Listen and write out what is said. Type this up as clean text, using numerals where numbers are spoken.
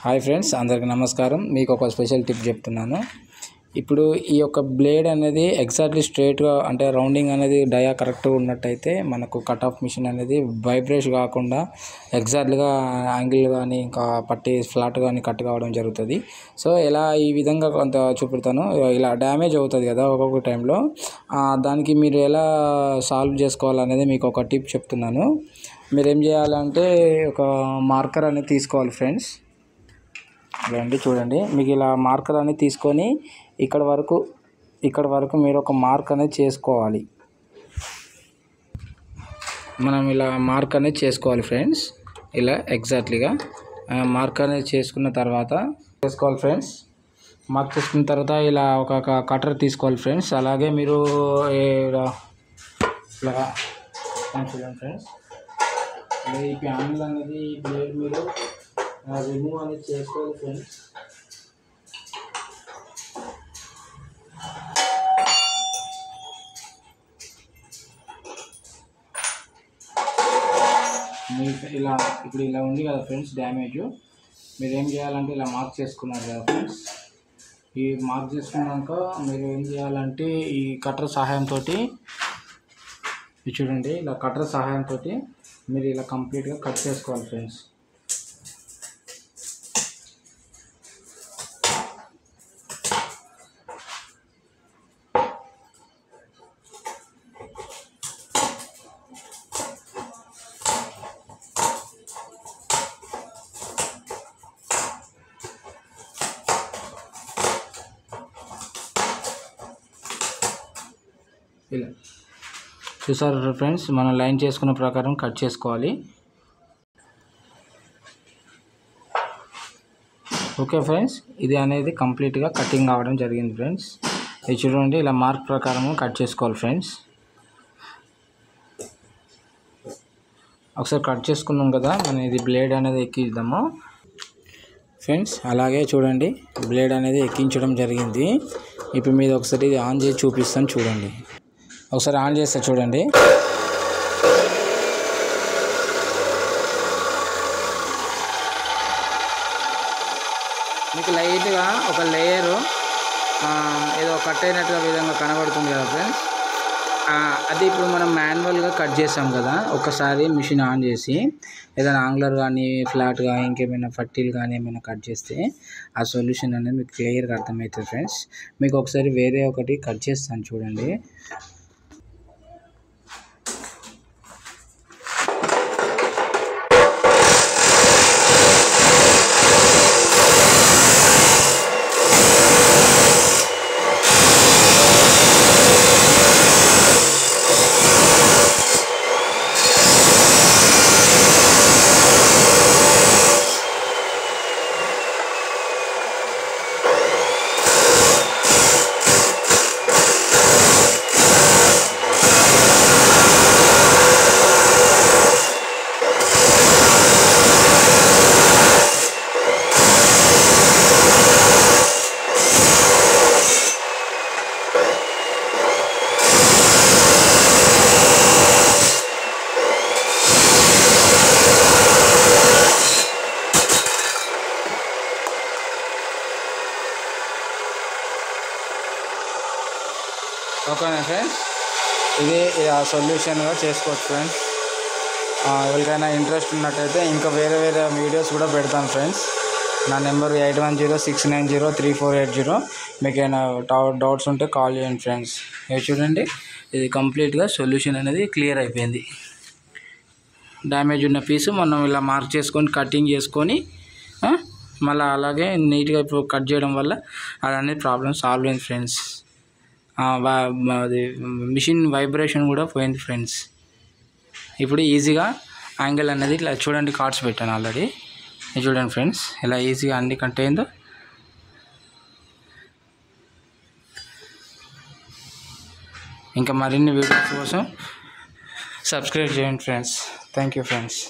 Hi friends, అందరికీ నమస్కారం. మీకు ఒక స్పెషల్ టిప్ చెప్తున్నాను. ఇప్పుడు ఈ యొక్క బ్లేడ్ అనేది ఎగ్జాక్ట్లీ స్ట్రైట్గా అంటే రౌండింగ్ అనేది డయా కరెక్ట్గా ఉన్నట్టయితే మనకు కట్ ఆఫ్ మిషన్ అనేది వైబ్రేట్ కాకుండా ఎగ్జాక్ట్గా యాంగిల్ కానీ ఇంకా పట్టి ఫ్లాట్ కానీ కట్ కావడం జరుగుతుంది. సో ఇలా ఈ విధంగా కొంత చూపెడతాను. ఇలా డ్యామేజ్ అవుతుంది కదా ఒక్కొక్క టైంలో, దానికి మీరు ఎలా సాల్వ్ చేసుకోవాలనేది మీకు ఒక టిప్ చెప్తున్నాను. మీరు ఏం చేయాలంటే ఒక మార్కర్ అనేది తీసుకోవాలి ఫ్రెండ్స్. రండి చూడండి, మీకు ఇలా మార్కర్ అనేది తీసుకొని ఇక్కడ వరకు మీరు ఒక మార్క్ అనేది చేసుకోవాలి. మనం ఇలా మార్క్ అనేది చేసుకోవాలి ఫ్రెండ్స్. ఇలా ఎగ్జాక్ట్లీగా మార్క్ అనేది చేసుకున్న తర్వాత మార్క్ చేసుకున్న తర్వాత ఇలా ఒక కటర్ తీసుకోవాలి ఫ్రెండ్స్. అలాగే మీరు ఇలా చూడండి ఫ్రెండ్స్, ఈ ప్యానల్ అనేది బ్లేడ్ మీరు రిమూవ్ అనేది చేసుకోవాలి ఫ్రెండ్స్. ఇలా ఇప్పుడు ఇలా ఉంది కదా ఫ్రెండ్స్ డ్యామేజ్. మీరు ఏం చేయాలంటే ఇలా మార్క్ చేసుకున్నారు కదా ఫ్రెండ్స్, ఈ మార్క్ చేసుకున్నాక మీరు ఏం చేయాలంటే ఈ కటర్ సహాయంతో చూడండి, ఇలా కటర్ సహాయంతో మీరు ఇలా కంప్లీట్గా కట్ చేసుకోవాలి ఫ్రెండ్స్. ఇలా చూసారు ఫ్రెండ్స్, మనం లైన్ చేసుకున్న ప్రకారం కట్ చేసుకోవాలి. ఓకే ఫ్రెండ్స్, ఇది అనేది కంప్లీట్గా కటింగ్ అవ్వడం జరిగింది ఫ్రెండ్స్. ఇది చూడండి, ఇలా మార్క్ ప్రకారం కట్ చేసుకోవాలి ఫ్రెండ్స్. ఒకసారి కట్ చేసుకున్నాం కదా, మనం ఇది బ్లేడ్ అనేది ఎక్కిద్దాము ఫ్రెండ్స్. అలాగే చూడండి, బ్లేడ్ అనేది ఎక్కించడం జరిగింది. ఇప్పుడు మీద ఒకసారి ఇది ఆన్ చేసి చూపిస్తాను చూడండి. ఒకసారి ఆన్ చేస్తే చూడండి, మీకు లైట్గా ఒక లేయరు ఏదో కట్ అయినట్టుగా విధంగా కనబడుతుంది కదా ఫ్రెండ్స్. అది ఇప్పుడు మనం మాన్యువల్గా కట్ చేసాం కదా, ఒకసారి మిషన్ ఆన్ చేసి ఏదైనా ఆంగ్లర్ కానీ ఫ్లాట్గా ఇంకేమైనా పట్టీలు కానీ ఏమైనా కట్ చేస్తే ఆ సొల్యూషన్ అనేది మీకు క్లియర్గా అర్థమవుతుంది ఫ్రెండ్స్. మీకు ఒకసారి వేరే ఒకటి కట్ చేస్తాను చూడండి. ఓకేనా ఫ్రెండ్స్, ఇది సొల్యూషన్గా చేసుకోవచ్చు ఫ్రెండ్స్. ఎవరికైనా ఇంట్రెస్ట్ ఉన్నట్టయితే ఇంకా వేరే వీడియోస్ కూడా పెడతాను ఫ్రెండ్స్. నా నెంబర్ 8106903480. మీకు ఏమైనా డౌట్స్ ఉంటే కాల్ చేయండి ఫ్రెండ్స్. ఇది చూడండి, ఇది కంప్లీట్గా సొల్యూషన్ అనేది క్లియర్ అయిపోయింది. డ్యామేజ్ ఉన్న పీసు మనం ఇలా మార్క్ చేసుకొని కటింగ్ చేసుకొని మళ్ళీ అలాగే నీట్గా ఇప్పుడు కట్ చేయడం వల్ల అది అనేది ప్రాబ్లమ్ సాల్వ్ అయింది ఫ్రెండ్స్. అది మిషన్ వైబ్రేషన్ కూడా పోయింది ఫ్రెండ్స్. ఇప్పుడు ఈజీగా యాంగిల్ అనేది ఇట్లా చూడండి, కార్డ్స్ పెట్టాను ఆల్రెడీ. చూడండి ఫ్రెండ్స్, ఇలా ఈజీగా అన్ని కట్ అయిందో. ఇంకా మరిన్ని వీడియోస్ కోసం సబ్స్క్రైబ్ చేయండి ఫ్రెండ్స్. Thank you friends.